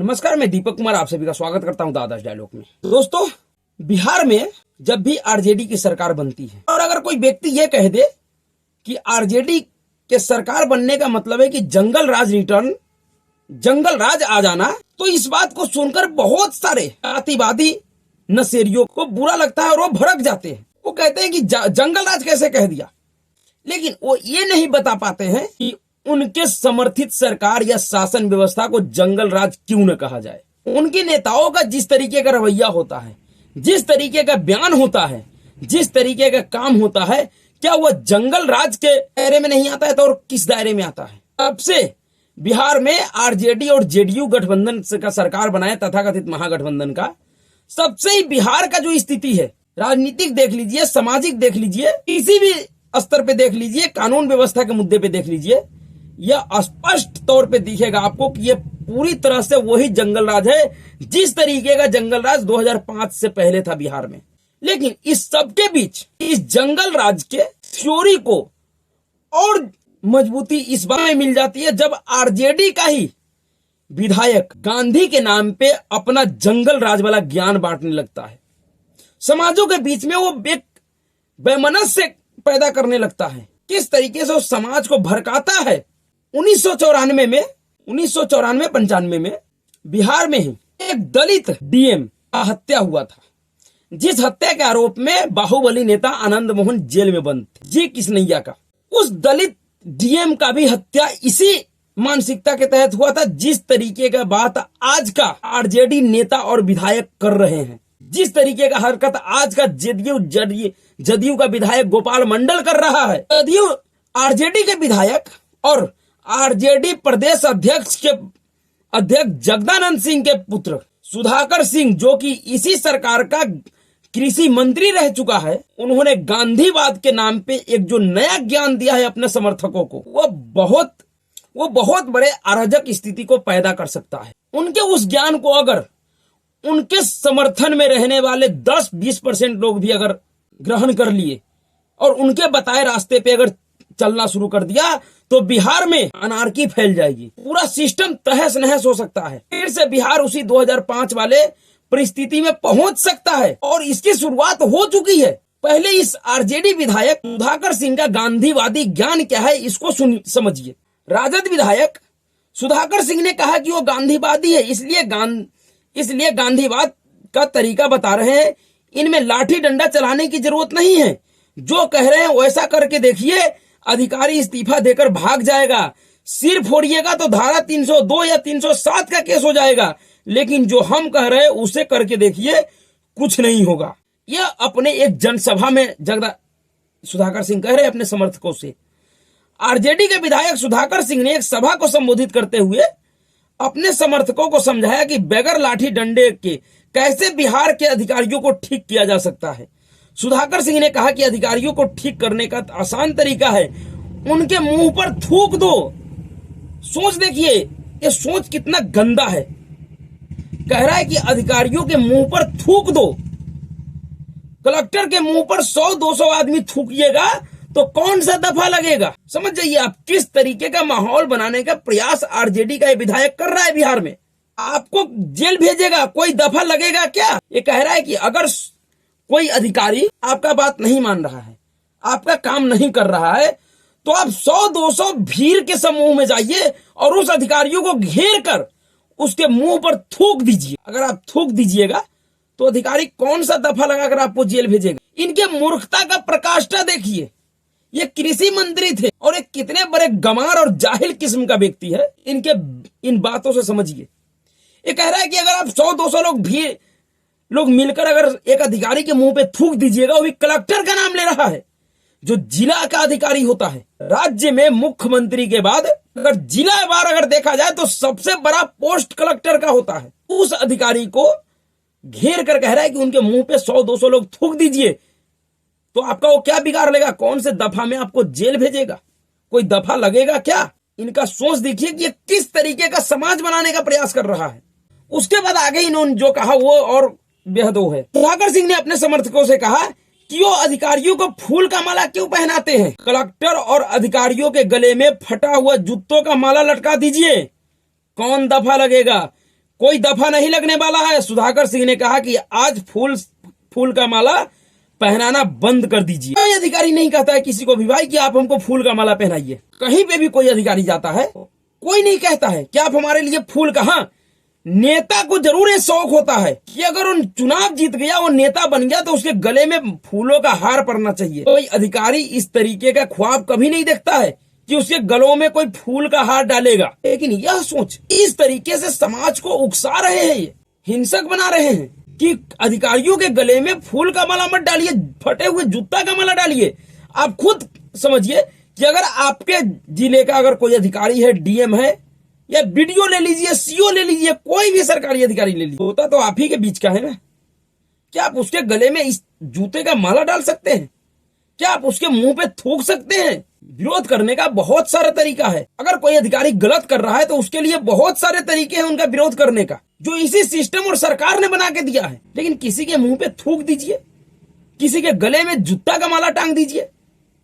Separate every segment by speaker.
Speaker 1: नमस्कार, मैं दीपक कुमार आप सभी का स्वागत करता हूं दादाज डायलॉग में। दोस्तों, बिहार में जब भी आरजेडी की सरकार बनती है और अगर कोई व्यक्ति ये कह दे कि आरजेडी के सरकार बनने का मतलब है कि जंगल राज रिटर्न, जंगल राज आ जाना, तो इस बात को सुनकर बहुत सारे अतिवादी नशेरियों को बुरा लगता है और वो भड़क जाते हैं। वो कहते हैं कि जंगल राज कैसे कह दिया, लेकिन वो ये नहीं बता पाते हैं कि उनके समर्थित सरकार या शासन व्यवस्था को जंगल राज क्यों न कहा जाए। उनके नेताओं का जिस तरीके का रवैया होता है, जिस तरीके का बयान होता है, जिस तरीके का काम होता है, क्या वह जंगल राज के दायरे में नहीं आता है तो और किस दायरे में आता है? अब से बिहार में आरजेडी और जेडीयू गठबंधन का सरकार बनाया, तथाकथित महागठबंधन का, सबसे ही बिहार का जो स्थिति है, राजनीतिक देख लीजिए, सामाजिक देख लीजिए, किसी भी स्तर पे देख लीजिए, कानून व्यवस्था के मुद्दे पे देख लीजिए, यह स्पष्ट तौर पे दिखेगा आपको कि यह पूरी तरह से वही जंगल राज है जिस तरीके का जंगल राज 2005 से पहले था बिहार में। लेकिन इस सबके बीच इस जंगल राज के थ्योरी को और मजबूती इस बात में मिल जाती है जब आरजेडी का ही विधायक गांधी के नाम पे अपना जंगल राज वाला ज्ञान बांटने लगता है। समाजों के बीच में वो एक वैमनस्य पैदा करने लगता है। किस तरीके से वो समाज को भड़काता है। 1994-95 में बिहार में ही एक दलित डीएम का हत्या हुआ था, जिस हत्या के आरोप में बाहुबली नेता आनंद मोहन जेल में बंद थे, जी किसनैया का। उस दलित डीएम का भी हत्या इसी मानसिकता के तहत हुआ था, जिस तरीके का बात आज का आरजेडी नेता और विधायक कर रहे हैं, जिस तरीके का हरकत आज का जदयू का विधायक गोपाल मंडल कर रहा है। जदयू आरजेडी के विधायक और आरजेडी प्रदेश अध्यक्ष जगदानंद सिंह के पुत्र सुधाकर सिंह, जो कि इसी सरकार का कृषि मंत्री रह चुका है, उन्होंने गांधीवाद के नाम पे एक जो नया ज्ञान दिया है अपने समर्थकों को, वो बहुत बड़े अराजक स्थिति को पैदा कर सकता है। उनके उस ज्ञान को अगर उनके समर्थन में रहने वाले 10-20% लोग भी अगर ग्रहण कर लिए और उनके बताए रास्ते पे अगर चलना शुरू कर दिया तो बिहार में अनार्की फैल जाएगी, पूरा सिस्टम तहस नहस हो सकता है। फिर से बिहार उसी 2005 वाले परिस्थिति में पहुंच सकता है और इसकी शुरुआत हो चुकी है। पहले इस आरजेडी विधायक सुधाकर सिंह का गांधीवादी ज्ञान क्या है इसको समझिए। राजद विधायक सुधाकर सिंह ने कहा कि वो गांधीवादी है, इसलिए गांधीवाद का तरीका बता रहे हैं, इनमें लाठी डंडा चलाने की जरूरत नहीं है, जो कह रहे हैं वैसा करके देखिए, अधिकारी इस्तीफा देकर भाग जाएगा, सिर फोड़िएगा तो धारा 302 या 307 का केस हो जाएगा, लेकिन जो हम कह रहे हैं उसे करके देखिए, कुछ नहीं होगा। यह अपने एक जनसभा में सुधाकर सिंह कह रहे अपने समर्थकों से। आरजेडी के विधायक सुधाकर सिंह ने एक सभा को संबोधित करते हुए अपने समर्थकों को समझाया कि बगैर लाठी डंडे के कैसे बिहार के अधिकारियों को ठीक किया जा सकता है। सुधाकर सिंह ने कहा कि अधिकारियों को ठीक करने का आसान तरीका है, उनके मुंह पर थूक दो। सोच देखिए, ये सोच कितना गंदा है। कह रहा है कि अधिकारियों के मुंह पर थूक दो। कलेक्टर के मुंह पर 100-200 आदमी थूकिएगा तो कौन सा दफा लगेगा? समझ जाइए आप किस तरीके का माहौल बनाने का प्रयास आरजेडी का विधायक कर रहा है बिहार में। आपको जेल भेजेगा, कोई दफा लगेगा क्या? ये कह रहा है कि अगर कोई अधिकारी आपका बात नहीं मान रहा है, आपका काम नहीं कर रहा है, तो आप 100-200 भीड़ के समूह में जाइए और उस अधिकारियों को घेर कर उसके मुंह पर थूक दीजिए। अगर आप थूक दीजिएगा तो अधिकारी कौन सा दफा लगाकर आपको जेल भेजेगा? इनके मूर्खता का प्रकाष्ठा देखिए। ये कृषि मंत्री थे और एक कितने बड़े गंवार और जाहिल किस्म का व्यक्ति है, इनके इन बातों से समझिए। ये कह रहा है कि अगर आप 100-200 लोग मिलकर अगर एक अधिकारी के मुंह पे थूक दीजिएगा, वो भी कलेक्टर का नाम ले रहा है, जो जिला का अधिकारी होता है। राज्य में मुख्यमंत्री के बाद अगर जिला वार अगर देखा जाए तो सबसे बड़ा पोस्ट कलेक्टर का होता है। उस अधिकारी को घेर कर कह रहा है कि उनके मुंह पे 100-200 लोग थूक दीजिए, तो आपका वो क्या बिगाड़ लेगा? कौन से दफा में आपको जेल भेजेगा? कोई दफा लगेगा क्या? इनका सोच देखिए कि ये किस तरीके का समाज बनाने का प्रयास कर रहा है। उसके बाद आगे इन्होंने जो कहा वो और बेहद है। सुधाकर सिंह ने अपने समर्थकों से कहा कि वो अधिकारियों को फूल का माला क्यों पहनाते हैं? कलेक्टर और अधिकारियों के गले में फटा हुआ जूतों का माला लटका दीजिए, कौन दफा लगेगा? कोई दफा नहीं लगने वाला है। सुधाकर सिंह ने कहा कि आज फूल का माला पहनाना बंद कर दीजिए। कोई अधिकारी नहीं कहता है किसी को भी भाई कि आप हमको फूल का माला पहनाइए। कहीं पे भी कोई अधिकारी जाता है, कोई नहीं कहता है कि आप हमारे लिए फूल का। हाँ, नेता को जरूर ये शौक होता है कि अगर वो चुनाव जीत गया, वो नेता बन गया, तो उसके गले में फूलों का हार पड़ना चाहिए। कोई अधिकारी इस तरीके का ख्वाब कभी नहीं देखता है कि उसके गलों में कोई फूल का हार डालेगा। लेकिन यह सोच इस तरीके से समाज को उकसा रहे हैं, ये हिंसक बना रहे हैं कि अधिकारियों के गले में फूल का माला मत डालिए, फटे हुए जूता का माला डालिए। आप खुद समझिए कि अगर आपके जिले का अगर कोई अधिकारी है, डीएम है, या बीडीओ ले लीजिए, सीओ ले लीजिए, कोई भी सरकारी अधिकारी ले लीजिए, होता तो आप ही के बीच का है ना, क्या आप उसके गले में इस जूते का माला डाल सकते हैं? क्या आप उसके मुंह पे थूक सकते हैं? विरोध करने का बहुत सारा तरीका है। अगर कोई अधिकारी गलत कर रहा है तो उसके लिए बहुत सारे तरीके हैं उनका विरोध करने का, जो इसी सिस्टम और सरकार ने बना के दिया है। लेकिन किसी के मुंह पे थूक दीजिए, किसी के गले में जूता का माला टांग दीजिए,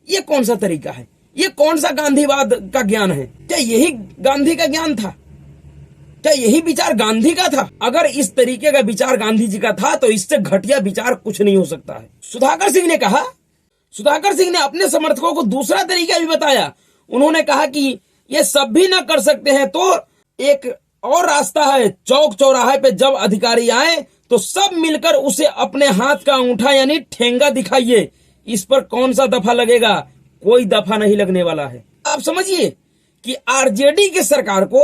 Speaker 1: ये कौन सा तरीका है? ये कौन सा गांधीवाद का ज्ञान है? क्या यही गांधी का ज्ञान था? क्या यही विचार गांधी का था? अगर इस तरीके का विचार गांधी जी का था तो इससे घटिया विचार कुछ नहीं हो सकता है। सुधाकर सिंह ने कहा, सुधाकर सिंह ने अपने समर्थकों को दूसरा तरीका भी बताया। उन्होंने कहा कि ये सब भी ना कर सकते हैं तो एक और रास्ता है, चौक चौराहे पे जब अधिकारी आए तो सब मिलकर उसे अपने हाथ का अंगूठा यानी ठेंगा दिखाइए। इस पर कौन सा दफा लगेगा? कोई दफा नहीं लगने वाला है। आप समझिए कि आरजेडी की सरकार को,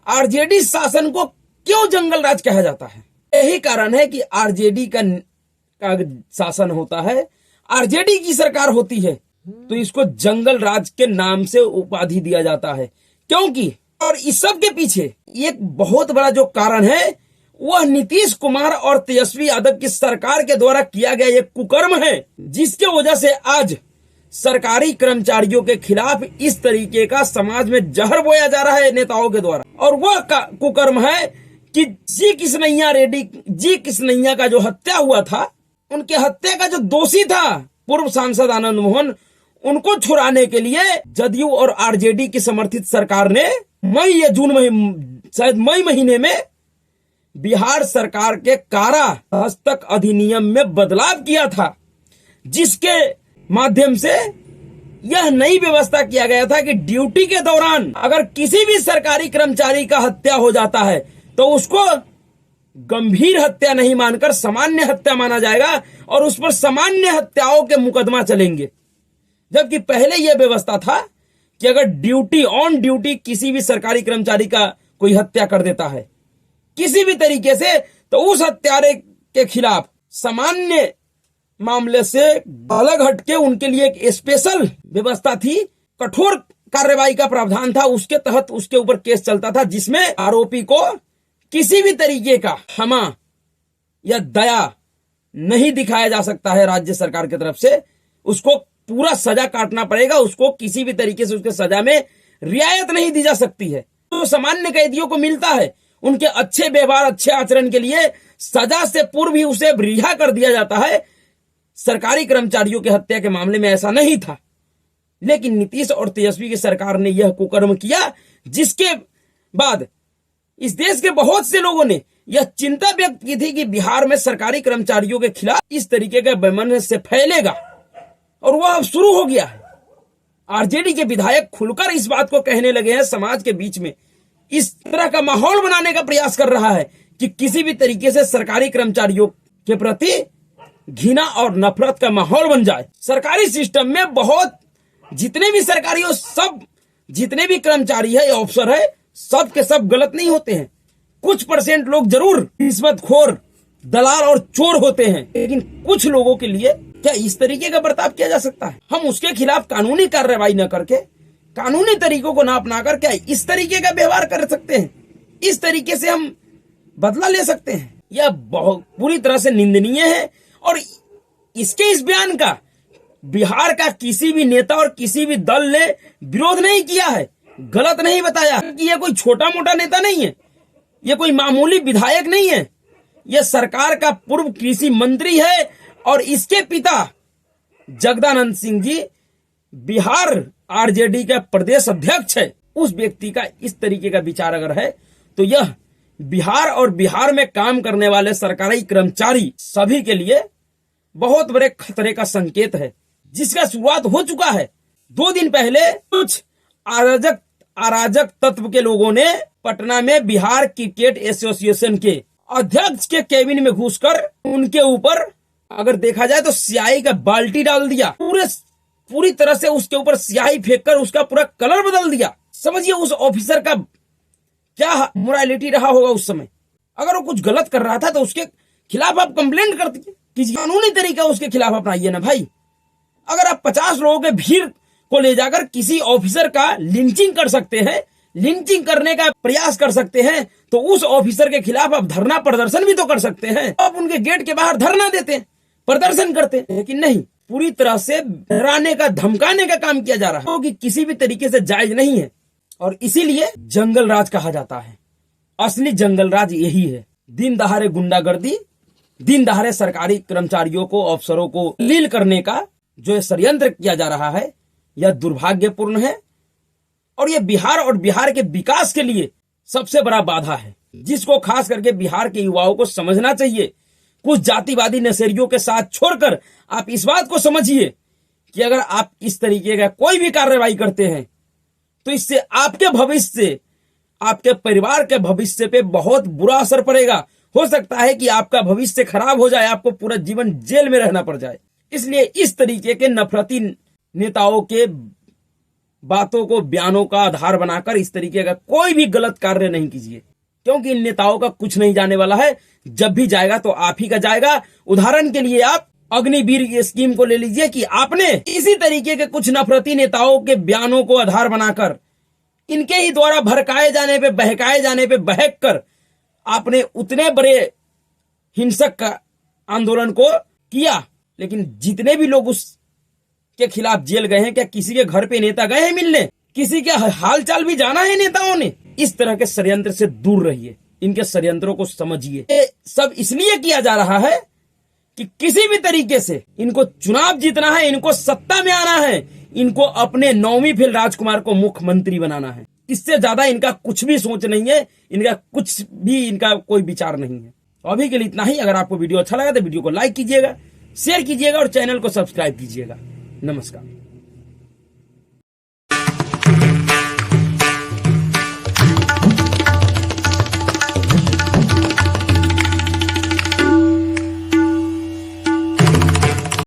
Speaker 1: आरजेडी शासन को क्यों जंगल राज कहा जाता है। यही कारण है कि आरजेडी का शासन होता है, आरजेडी की सरकार होती है, तो इसको जंगल राज के नाम से उपाधि दिया जाता है। क्योंकि और इस सब के पीछे एक बहुत बड़ा जो कारण है वह नीतीश कुमार और तेजस्वी यादव की सरकार के द्वारा किया गया एक कुकर्म है, जिसके वजह से आज सरकारी कर्मचारियों के खिलाफ इस तरीके का समाज में जहर बोया जा रहा है नेताओं के द्वारा। और वह कुकर्म है कि जी किसनैया का जो हत्या हुआ था, उनके हत्या का जो दोषी था पूर्व सांसद आनंद मोहन, उनको छुड़ाने के लिए जदयू और आरजेडी की समर्थित सरकार ने मई या जून में, शायद मई महीने में बिहार सरकार के कारा हस्तक अधिनियम में बदलाव किया था, जिसके माध्यम से यह नई व्यवस्था किया गया था कि ड्यूटी के दौरान अगर किसी भी सरकारी कर्मचारी का हत्या हो जाता है तो उसको गंभीर हत्या नहीं मानकर सामान्य हत्या माना जाएगा और उस पर सामान्य हत्याओं के मुकदमा चलेंगे। जबकि पहले यह व्यवस्था था कि अगर ऑन ड्यूटी किसी भी सरकारी कर्मचारी का कोई हत्या कर देता है किसी भी तरीके से, तो उस हत्यारे के खिलाफ सामान्य मामले से अलग हटके उनके लिए एक स्पेशल व्यवस्था थी, कठोर कार्रवाई का प्रावधान था। उसके तहत उसके ऊपर केस चलता था, जिसमें आरोपी को किसी भी तरीके का क्षमा या दया नहीं दिखाया जा सकता है राज्य सरकार की तरफ से। उसको पूरा सजा काटना पड़ेगा, उसको किसी भी तरीके से उसके सजा में रियायत नहीं दी जा सकती है। तो सामान्य कैदियों को मिलता है, उनके अच्छे व्यवहार, अच्छे आचरण के लिए सजा से पूर्व ही उसे रिहा कर दिया जाता है। सरकारी कर्मचारियों की हत्या के मामले में ऐसा नहीं था। लेकिन नीतीश और तेजस्वी की सरकार ने यह कुकर्म किया, जिसके बाद इस देश के बहुत से लोगों ने यह चिंता व्यक्त की थी कि बिहार में सरकारी कर्मचारियों के खिलाफ इस तरीके का वैमनस्य फैलेगा, और वह अब शुरू हो गया है। आरजेडी के विधायक खुलकर इस बात को कहने लगे हैं, समाज के बीच में इस तरह का माहौल बनाने का प्रयास कर रहा है कि किसी भी तरीके से सरकारी कर्मचारियों के प्रति घृणा और नफरत का माहौल बन जाए। सरकारी सिस्टम में बहुत जितने भी सरकारी हो, सब जितने भी कर्मचारी है या अफसर है, सब के सब गलत नहीं होते हैं। कुछ % लोग जरूर रिश्वतखोर, दलाल और चोर होते हैं, लेकिन कुछ लोगों के लिए क्या इस तरीके का बर्ताव किया जा सकता है? हम उसके खिलाफ कानूनी कार्रवाई न करके, कानूनी तरीकों को ना अपनाकर क्या इस तरीके का व्यवहार कर सकते हैं? इस तरीके से हम बदला ले सकते हैं? यह बहुत पूरी तरह से निंदनीय है। और इसके इस बयान का बिहार का किसी भी नेता और किसी भी दल ने विरोध नहीं किया है, गलत नहीं बताया कि यह कोई छोटा मोटा नेता नहीं है, यह कोई मामूली विधायक नहीं है, यह सरकार का पूर्व कृषि मंत्री है और इसके पिता जगदानंद सिंह जी बिहार आरजेडी का प्रदेश अध्यक्ष है। उस व्यक्ति का इस तरीके का विचार अगर है तो यह बिहार और बिहार में काम करने वाले सरकारी कर्मचारी सभी के लिए बहुत बड़े खतरे का संकेत है, जिसका शुरुआत हो चुका है। 2 दिन पहले कुछ अराजक तत्व के लोगों ने पटना में बिहार क्रिकेट एसोसिएशन के अध्यक्ष के केबिन में घुसकर उनके ऊपर, अगर देखा जाए तो स्याही का बाल्टी डाल दिया, पूरी तरह से उसके ऊपर स्याही फेंककर उसका पूरा कलर बदल दिया। समझिए उस ऑफिसर का क्या मोरालिटी रहा होगा उस समय। अगर वो कुछ गलत कर रहा था तो उसके खिलाफ आप कंप्लेंट कर दीजिए, किसी कानूनी तरीका उसके खिलाफ अपनाइए ना भाई। अगर आप 50 लोगों के भीड़ को ले जाकर किसी ऑफिसर का लिंचिंग कर सकते हैं, लिंचिंग करने का प्रयास कर सकते हैं, तो उस ऑफिसर के खिलाफ आप धरना प्रदर्शन भी तो कर सकते हैं। आप उनके गेट के बाहर धरना देते, प्रदर्शन करते, लेकिन नहीं, पूरी तरह से डराने का, धमकाने का काम किया जा रहा है, जो कि किसी भी तरीके से जायज नहीं है। और इसीलिए जंगल राज कहा जाता है। असली जंगल राज यही है। दिन दहाड़े गुंडागर्दी, दिन दहाड़े सरकारी कर्मचारियों को, अफसरों को लील करने का जो षड्यंत्र किया जा रहा है, यह दुर्भाग्यपूर्ण है और यह बिहार और बिहार के विकास के लिए सबसे बड़ा बाधा है, जिसको खास करके बिहार के युवाओं को समझना चाहिए। कुछ जातिवादी नजरियों के साथ छोड़कर आप इस बात को समझिए कि अगर आप इस तरीके का कोई भी कार्रवाई करते हैं तो इससे आपके भविष्य से, आपके परिवार के भविष्य पे बहुत बुरा असर पड़ेगा। हो सकता है कि आपका भविष्य खराब हो जाए, आपको पूरा जीवन जेल में रहना पड़ जाए। इसलिए इस तरीके के नफरती नेताओं के बातों को, बयानों का आधार बनाकर इस तरीके का कोई भी गलत कार्य नहीं कीजिए, क्योंकि इन नेताओं का कुछ नहीं जाने वाला है। जब भी जाएगा तो आप ही का जाएगा। उदाहरण के लिए आप अग्निवीर स्कीम को ले लीजिए कि आपने इसी तरीके के कुछ नफरती नेताओं के बयानों को आधार बनाकर, इनके ही द्वारा भड़काए जाने पे, बहकाए जाने पे बहक कर आपने उतने बड़े हिंसक का आंदोलन को किया। लेकिन जितने भी लोग उस के खिलाफ जेल गए हैं, क्या किसी के घर पे नेता गए हैं मिलने? किसी के हालचाल भी जाना है नेताओं ने? इस तरह के षड्यंत्र से दूर रहिए, इनके षड्यंत्रों को समझिए। ये सब इसलिए किया जा रहा है कि किसी भी तरीके से इनको चुनाव जीतना है, इनको सत्ता में आना है, इनको अपने 9वीं फेल राजकुमार को मुख्यमंत्री बनाना है। इससे ज्यादा इनका कुछ भी सोच नहीं है, इनका कुछ भी, इनका कोई विचार नहीं है। तो अभी के लिए इतना ही। अगर आपको वीडियो अच्छा लगा तो वीडियो को लाइक कीजिएगा, शेयर कीजिएगा और चैनल को सब्सक्राइब कीजिएगा। नमस्कार।